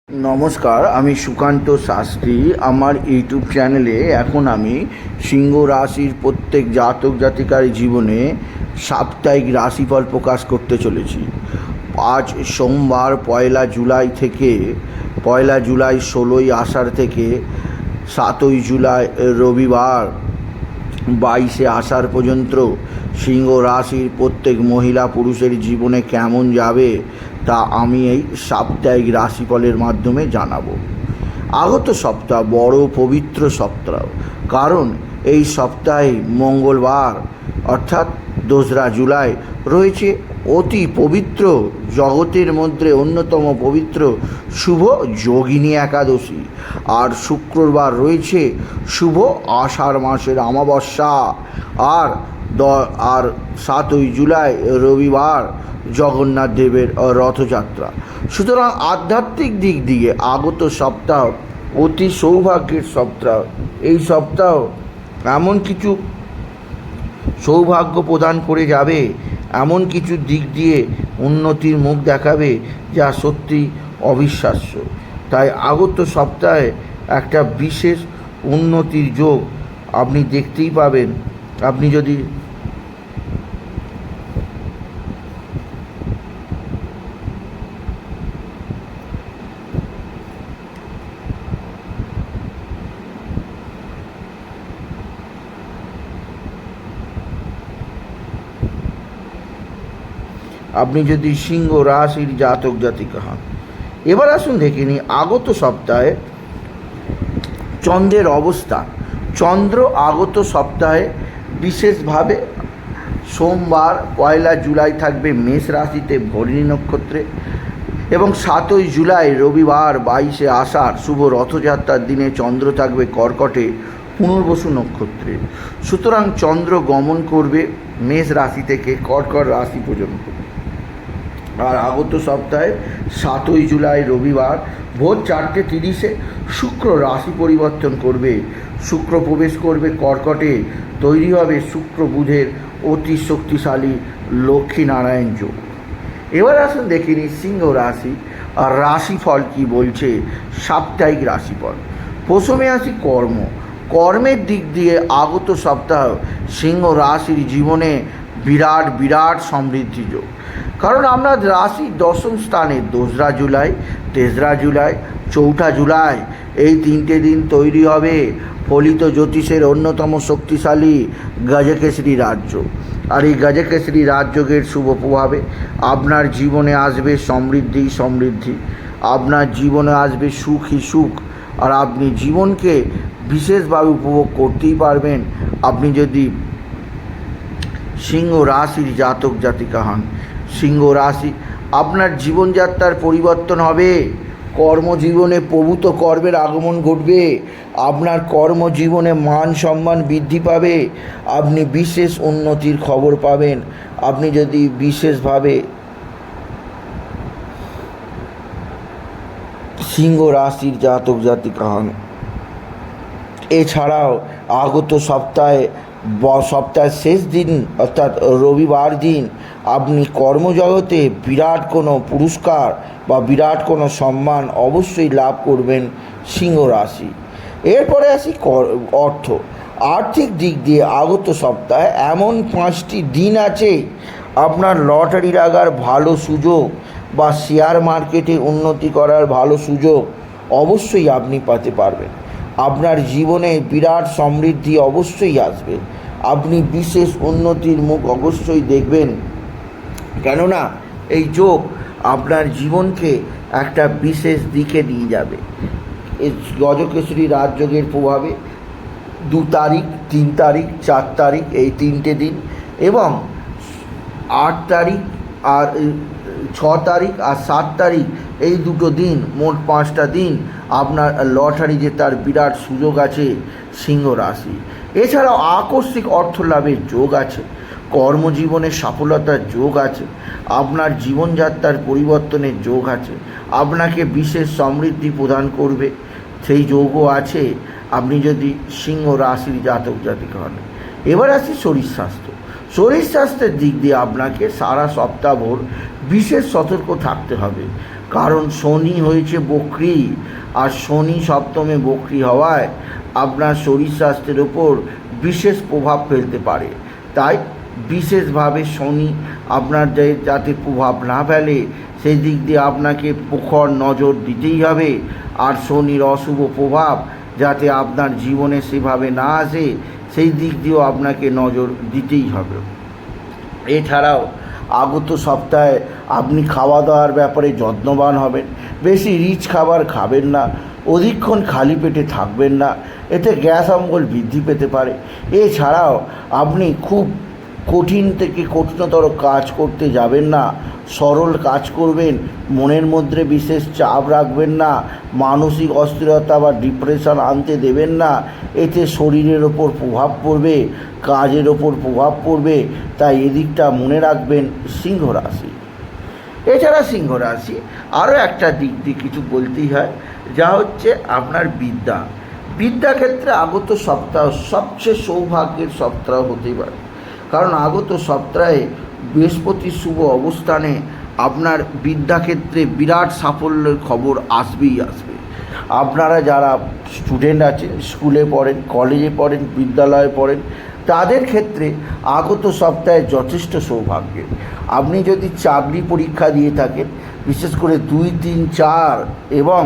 নমস্কার, আমি সুকান্ত শাস্ত্রী। আমার ইউটিউব চ্যানেলে এখন আমি সিংহ রাশির প্রত্যেক জাতক জাতিকার জীবনে সাপ্তাহিক রাশিফল প্রকাশ করতে চলেছি। আজ সোমবার 1 থেকে 16ই আষাঢ় থেকে 7ই জুলাই রবিবার 22শে আষাঢ় পর্যন্ত সিংহ রাশির প্রত্যেক মহিলা পুরুষের জীবনে কেমন যাবে তা আমি এই সাপ্তাহিক রাশিফলের মাধ্যমে জানাবো। আগত সপ্তাহ বড় পবিত্র সপ্তাহ, কারণ এই সপ্তাহে মঙ্গলবার অর্থাৎ 2রা জুলাই রয়েছে অতি পবিত্র, জগতের মধ্যে অন্যতম পবিত্র শুভ যোগিনী একাদশী। আর শুক্রবার রয়েছে শুভ আষাঢ় মাসের অমাবস্যা। আর 7ই জুলাই রবিবার জগন্নাথ দেবের রথযাত্রা। সুতরাং আধ্যাত্মিক দিক দিয়ে আগত সপ্তাহ অতি সৌভাগ্যের সপ্তাহ। এই সপ্তাহ এমন কিছু সৌভাগ্য প্রদান করে যাবে, এমন কিছু দিক দিয়ে উন্নতির মুখ দেখাবে যা সত্যি অবিশ্বাস্য। তাই আগত সপ্তাহে একটা বিশেষ উন্নতির যোগ আপনি দেখতেই পাবেন। আপনি যদি সিংহ রাশির জাতক জাতিকা হন। এবার আসুন দেখে নিই আগত সপ্তাহে চন্দ্রের অবস্থান। চন্দ্র আগত সপ্তাহে বিশেষভাবে সোমবার 1 জুলাই থাকবে মেষ রাশিতে ভরণী নক্ষত্রে, এবং 7ই জুলাই রবিবার 22শে আষাঢ় শুভ রথযাত্রার দিনে চন্দ্র থাকবে কর্কটে পুনর্বসু নক্ষত্রে। সুতরাং চন্দ্র গমন করবে মেষ রাশি থেকে কর্কট রাশি পর্যন্ত। আর আগত সপ্তাহে 7ই জুলাই রবিবার ভোর 4:30 শুক্র রাশি পরিবর্তন করবে। শুক্র প্রবেশ করবে কর্কটে, তৈরি হবে শুক্র বুধের অতি শক্তিশালী লক্ষ্মীনারায়ণ যোগ। এবার আসুন দেখে নিই সিংহ রাশি আর রাশিফল কি বলছে সাপ্তাহিক রাশিফল। প্রথমে আসি কর্মের দিক দিয়ে আগত সপ্তাহ সিংহ রাশির জীবনে বিরাট সমৃদ্ধি যোগ। কারণ আমরা রাশি 10ম স্থানে 2রা জুলাই, 3রা জুলাই, 4ঠা জুলাই এই 3টে দিন তৈরি হবে ফলিত জ্যোতিষের অন্যতম শক্তিশালী গজকেশরী রাজ্য। আর এই গজকেশরী রাজযোগের শুভ প্রভাবে আপনার জীবনে আসবে সমৃদ্ধি, আপনার জীবনে আসবে সুখ। আর আপনি জীবনকে বিশেষভাবে উপভোগ করতেই পারবেন আপনি যদি সিংহ রাশির জাতক জাতিকা হন। সিংহ রাশি আপনার জীবনযাত্রার পরিবর্তন হবে, কর্মজীবনে প্রভূত কর্মের আগমন ঘটবে, আপনার কর্মজীবনে মান সম্মান বৃদ্ধি পাবে, আপনি বিশেষ উন্নতির খবর পাবেন আপনি যদি বিশেষভাবে সিংহ রাশির জাতক জাতিকা হন। এছাড়াও আগত সপ্তাহের শেষ দিন অর্থাৎ রবিবার দিন আপনি কর্মজগতে বিরাট কোনো পুরস্কার বা বিরাট কোনো সম্মান অবশ্যই লাভ করবেন সিংহ রাশি। এরপরে আসি আর্থিক দিক দিয়ে আগত সপ্তাহে এমন 5টি দিন আছে আপনার লটারি লাগার ভালো সুযোগ বা শেয়ার মার্কেটে উন্নতি করার ভালো সুযোগ অবশ্যই আপনি পেতে পারবেন। আপনার জীবনে বিরাট সমৃদ্ধি অবশ্যই আসবে, আপনি বিশেষ উন্নতির মুখ অবশ্যই দেখবেন। কেননা এই যোগ আপনার জীবনকে একটা বিশেষ দিকে নিয়ে যাবে। এই গজকেশরী রাজযোগের প্রভাবে 2 তারিখ, 3 তারিখ, 4 তারিখ এই 3টে দিন, এবং 8 তারিখ আর 6 তারিখ আর 7 তারিখ এই 2টো দিন, মোট 5টা দিন আপনার লটারি জেতার বিরাট সুযোগ আছে সিংহ রাশি। এছাড়াও আকস্মিক অর্থ লাভের যোগ আছে, কর্মজীবনে সফলতার যোগ আছে, আপনার জীবনযাত্রার পরিবর্তনের যোগ আছে, আপনাকে বিশেষ সমৃদ্ধি প্রদান করবে সেই যোগও আছে আপনি যদি সিংহ রাশির জাতক জাতিকা হন। এবার আসি শরীর স্বাস্থ্যের দিক দিয়ে আপনাকে সারা সপ্তাহভর বিশেষ সতর্ক থাকতে হবে। কারণ শনি হয়েছে বক্রী, আর শনি সপ্তমে বক্রী হওয়ায় আপনার শরীর স্বাস্থ্যের ওপর বিশেষ প্রভাব ফেলতে পারে। তাই বিশেষভাবে শনি আপনার যাতে প্রভাব না ফেলে সেই দিক দিয়ে আপনাকে প্রখর নজর দিতেই হবে। আর শনির অশুভ প্রভাব যাতে আপনার জীবনে সেভাবে না আসে সেই দিক দিয়েও আপনাকে নজর দিতেই হবে। এছাড়াও আগত সপ্তাহে আপনি খাওয়া দাওয়ার ব্যাপারে যত্নবান হবেন। বেশি রিচ খাবার খাবেন না, অধিকক্ষণ খালি পেটে থাকবেন না, এতে গ্যাস অম্বল বৃদ্ধি পেতে পারে। এছাড়াও আপনি খুব কঠিন থেকে কঠিনতর কাজ করতে যাবেন না, সরল কাজ করবেন, মনের মধ্যে বিশেষ চাপ রাখবেন না, মানসিক অস্থিরতা বা ডিপ্রেশন আনতে দেবেন না, এতে শরীরের ওপর প্রভাব পড়বে, কাজের ওপর প্রভাব পড়বে। তাই এদিকটা মনে রাখবেন সিংহ রাশি। এছাড়া সিংহ রাশি আরও একটা দিক দিয়ে কিছু বলতেই হয়, যা হচ্ছে আপনার বিদ্যাক্ষেত্রে আগত সপ্তাহ সবচেয়ে সৌভাগ্যের সপ্তাহ হতেই পারে। কারণ আগত সপ্তাহে বৃহস্পতির শুভ অবস্থানে আপনার বিদ্যাক্ষেত্রে বিরাট সাফল্যের খবর আসবেই আসবে। আপনারা যারা স্টুডেন্ট আছেন, স্কুলে পড়েন, কলেজে পড়েন, বিদ্যালয়ে পড়েন, তাদের ক্ষেত্রে আগত সপ্তাহে যথেষ্ট সৌভাগ্যের। আপনি যদি চাকরি পরীক্ষা দিয়ে থাকেন, বিশেষ করে 2, 3, 4 এবং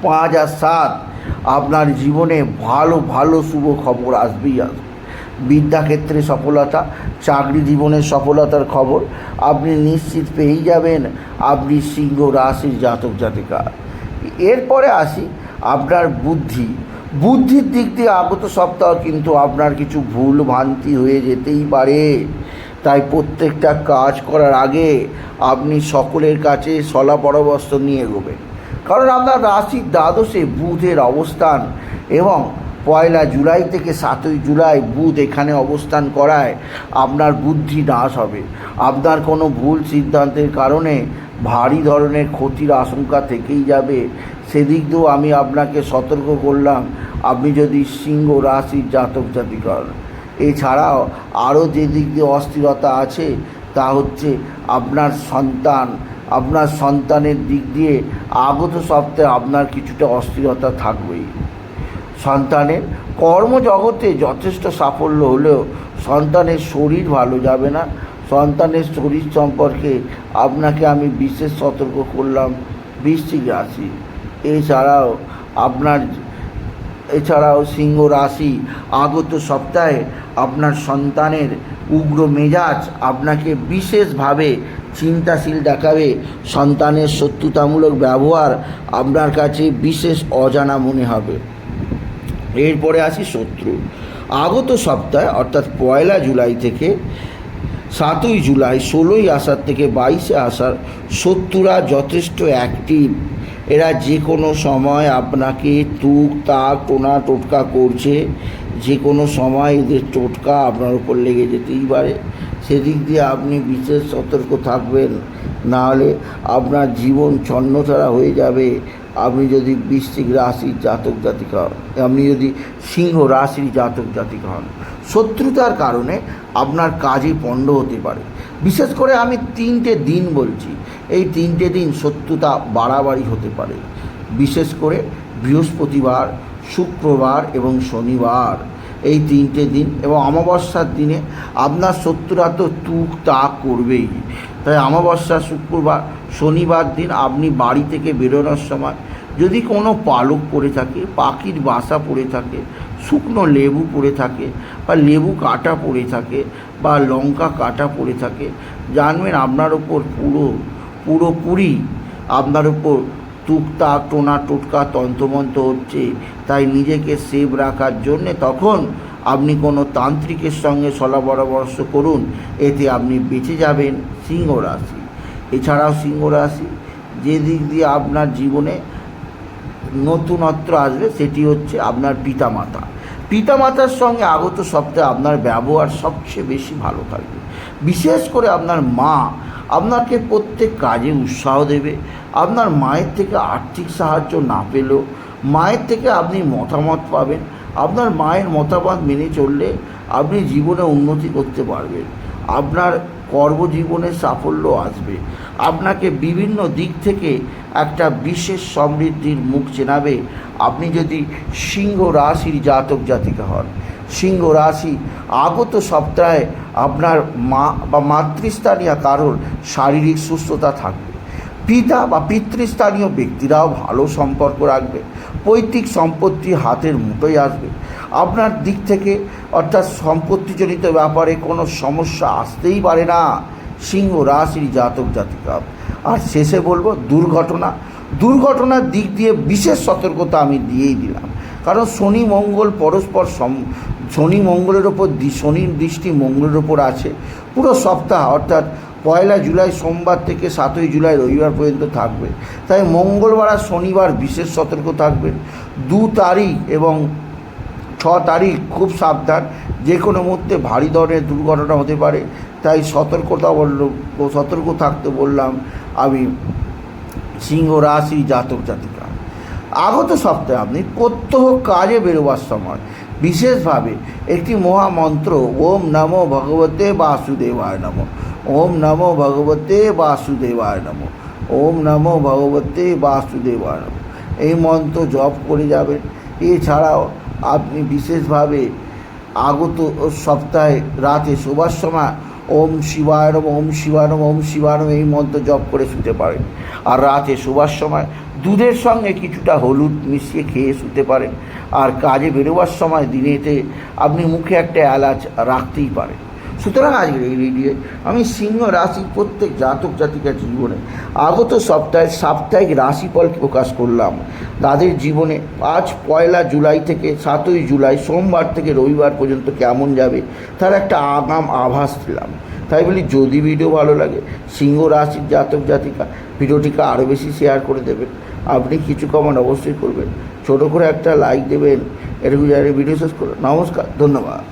5 আর 7 আপনার জীবনে ভালো ভালো শুভ খবর আসবেই আসবে। বিদ্যাক্ষেত্রে সফলতা, চাকরি জীবনের সফলতার খবর আপনি নিশ্চিত পেয়েই যাবেন, আপনি সিংহ রাশির জাতক জাতিকা। এরপরে আসি আপনার বুদ্ধির দিক দিয়ে আগত সপ্তাহ কিন্তু আপনার কিছু ভুল ভ্রান্তি হয়ে যেতেই পারে। তাই প্রত্যেকটা কাজ করার আগে আপনি সকলের কাছে সলা পরামর্শ নিয়ে এগোবেন। কারণ আপনার রাশির দ্বাদশে বুধের অবস্থান এবং 1 জুলাই থেকে 7 জুলাই বুধ এখানে অবস্থান করায় আপনার বুদ্ধি নাশ হবে। আপনার কোনো ভুল সিদ্ধান্তের কারণে ভারী ধরনের ক্ষতির আশঙ্কা থেকেই যাবে। সেদিক দিয়েও আমি আপনাকে সতর্ক করলাম, আপনি যদি সিংহ রাশির জাতক জাতিকা হন। এছাড়াও আরও যে দিক দিয়ে অস্থিরতা আছে তা হচ্ছে আপনার সন্তানের দিক দিয়ে আগত সপ্তাহে আপনার কিছুটা অস্থিরতা থাকবেই। সন্তানের কর্মজগতে যথেষ্ট সাফল্য হলেও সন্তানের শরীর ভালো যাবে না। সন্তানের শরীর সম্পর্কে আপনাকে আমি বিশেষ সতর্ক করলাম বৃশ্চিক রাশি। এছাড়াও সিংহ রাশি আগত সপ্তাহে আপনার সন্তানের উগ্র মেজাজ আপনাকে বিশেষভাবে চিন্তাশীল দেখাবে। সন্তানের শত্রুতামূলক ব্যবহার আপনার কাছে বিশেষ অজানা মনে হবে। এরপরে আসি শত্রু। আগত সপ্তাহে অর্থাৎ 1 জুলাই থেকে 7 জুলাই, 16 আষাঢ় থেকে 22 আষাঢ় শত্রুরা যথেষ্ট অ্যাক্টিভ। এরা যে কোনো সময় আপনাকে তুক তাক টোনা টোটকা করছে, যে কোনো সময় এদের টোটকা আপনার উপর লেগে যেতেই পারে। সেদিক দিয়ে আপনি বিশেষ সতর্ক থাকবেন, নাহলে আপনার জীবন ছন্নছাড়া হয়ে যাবে। আপনি যদি বৃশ্চিক রাশির জাতক জাতিকা হন, আপনি যদি সিংহ রাশির জাতক জাতিকা হন, শত্রুতার কারণে আপনার কাজে পণ্ড হতে পারে। বিশেষ করে আমি 3টে দিন বলছি, এই 3টে দিন শত্রুতা বাড়াবাড়ি হতে পারে। বিশেষ করে বৃহস্পতিবার, শুক্রবার এবং শনিবার, এই 3টে দিন এবং অমাবস্যার দিনে আপনার শত্রুরা তো তুক তাক করবেই। তাই অমাবস্যা, শুক্রবার, শনিবার দিন আপনি বাড়ি থেকে বেরোনোর সময় যদি কোনো পালক পড়ে থাকে, পাখির বাসা পড়ে থাকে, শুকনো লেবু পড়ে থাকে বা লেবু কাটা পড়ে থাকে বা লঙ্কা কাটা পড়ে থাকে, জানবেন আপনার ওপর পুরোপুরি আপনার ওপর তুকতাক টোনা টোটকা তন্ত্রমন্ত্র হচ্ছে। তাই নিজেকে সেভ রাখার জন্যে তখন আপনি কোনো তান্ত্রিকের সঙ্গে সলা পরামর্শ করুন, এতে আপনি বেঁচে যাবেন সিংহ রাশি। এছাড়াও সিংহ রাশি যে দিক দিয়ে আপনার জীবনে নতুনত্ব আসবে সেটি হচ্ছে আপনার পিতামাতার সঙ্গে আগত সপ্তাহে আপনার ব্যবহার সবচেয়ে বেশি ভালো থাকবে। বিশেষ করে আপনার মা আপনাকে প্রত্যেক কাজে উৎসাহ দেবে। আপনার মায়ের থেকে আর্থিক সাহায্য না পেলেও মায়ের থেকে আপনি মতামত পাবেন। আপনার মায়ের মতামত মেনে চললে আপনি জীবনে উন্নতি করতে পারবেন। আপনার কর্মজীবনে সাফল্য আসবে। আপনাকে বিভিন্ন দিক থেকে একটা বিশেষ সমৃদ্ধির মুখ চেনাবে। আপনি যদি সিংহ রাশির জাতক জাতিকা হন, সিংহ রাশি আগত সপ্তাহে আপনার মা বা মাতৃস্থানীয় কারোর শারীরিক সুস্থতা থাকবে। পিতা বা পিতৃস্থানীয় ব্যক্তিরাও ভালো সম্পর্ক রাখবে। পৈতৃক সম্পত্তি হাতের মুঠোয় আসবে। আপনার দিক থেকে অর্থাৎ সম্পত্তিজনিত ব্যাপারে কোনো সমস্যা আসতেই পারে না সিংহ রাশির জাতক জাতিকা। আর শেষে বলবো দুর্ঘটনার দিক দিয়ে বিশেষ সতর্কতা আমি দিয়েই দিলাম, কারণ শনি মঙ্গল পরস্পর শনি মঙ্গলের ওপর শনির দৃষ্টি মঙ্গলের ওপর আছে পুরো সপ্তাহ, অর্থাৎ 1 জুলাই সোমবার থেকে 7 জুলাই রবিবার পর্যন্ত থাকবে। তাই মঙ্গলবার আর শনিবার বিশেষ সতর্ক থাকবেন। 2 তারিখ এবং 6 তারিখ খুব সাবধান, যে কোনো মুহূর্তে ভারী ধরনের দুর্ঘটনা হতে পারে। তাই সতর্ক থাকতে বললাম আমি সিংহ রাশি জাতক জাতিকা। আগত সপ্তাহে আপনি প্রত্যহ কাজে বেরোবার সময় বিশেষভাবে একটি মহামন্ত্র ওম নমো ভগবতে বাসুদেবায় নমঃ, ওম নমো ভগবতে বাসুদেবায় নমঃ, ওম নমো ভগবতে বাসুদেবায় নমঃ এই মন্ত্র জপ করে যাবেন। এছাড়াও আপনি বিশেষভাবে আগত সপ্তাহে রাতে শোবার সময় ওম শিবায় নমঃ, ওম শিবায় নমঃ, ওম শিবায় নমঃ এই মন্ত্র জপ করে শুতে পারেন। আর রাতে শোবার সময় দুধের সঙ্গে কিছুটা হলুদ মিশিয়ে খেয়ে শুতে পারেন। আর কাজে বেরোবার সময় দিনেতে আপনি মুখে একটা এলাচ রাখতেই পারেন। সুতরাং আজকের এই ভিডিওয়ে আমি সিংহ রাশির প্রত্যেক জাতক জাতিকার জীবনে আগত সপ্তাহে সাপ্তাহিক রাশিফল প্রকাশ করলাম। তাদের জীবনে আজ 1 জুলাই থেকে 7 জুলাই সোমবার থেকে রবিবার পর্যন্ত কেমন যাবে তার একটা আগাম আভাস দিলাম। তাই বলি, যদি ভিডিও ভালো লাগে সিংহ রাশির জাতক জাতিকা ভিডিওটিকে আরও বেশি শেয়ার করে দেবেন। আপনি কিছু কমেন্ট অবশ্যই করবেন, ছোটো করে একটা লাইক দেবেন। এরকম ভিডিও শেষ করুন। নমস্কার, ধন্যবাদ।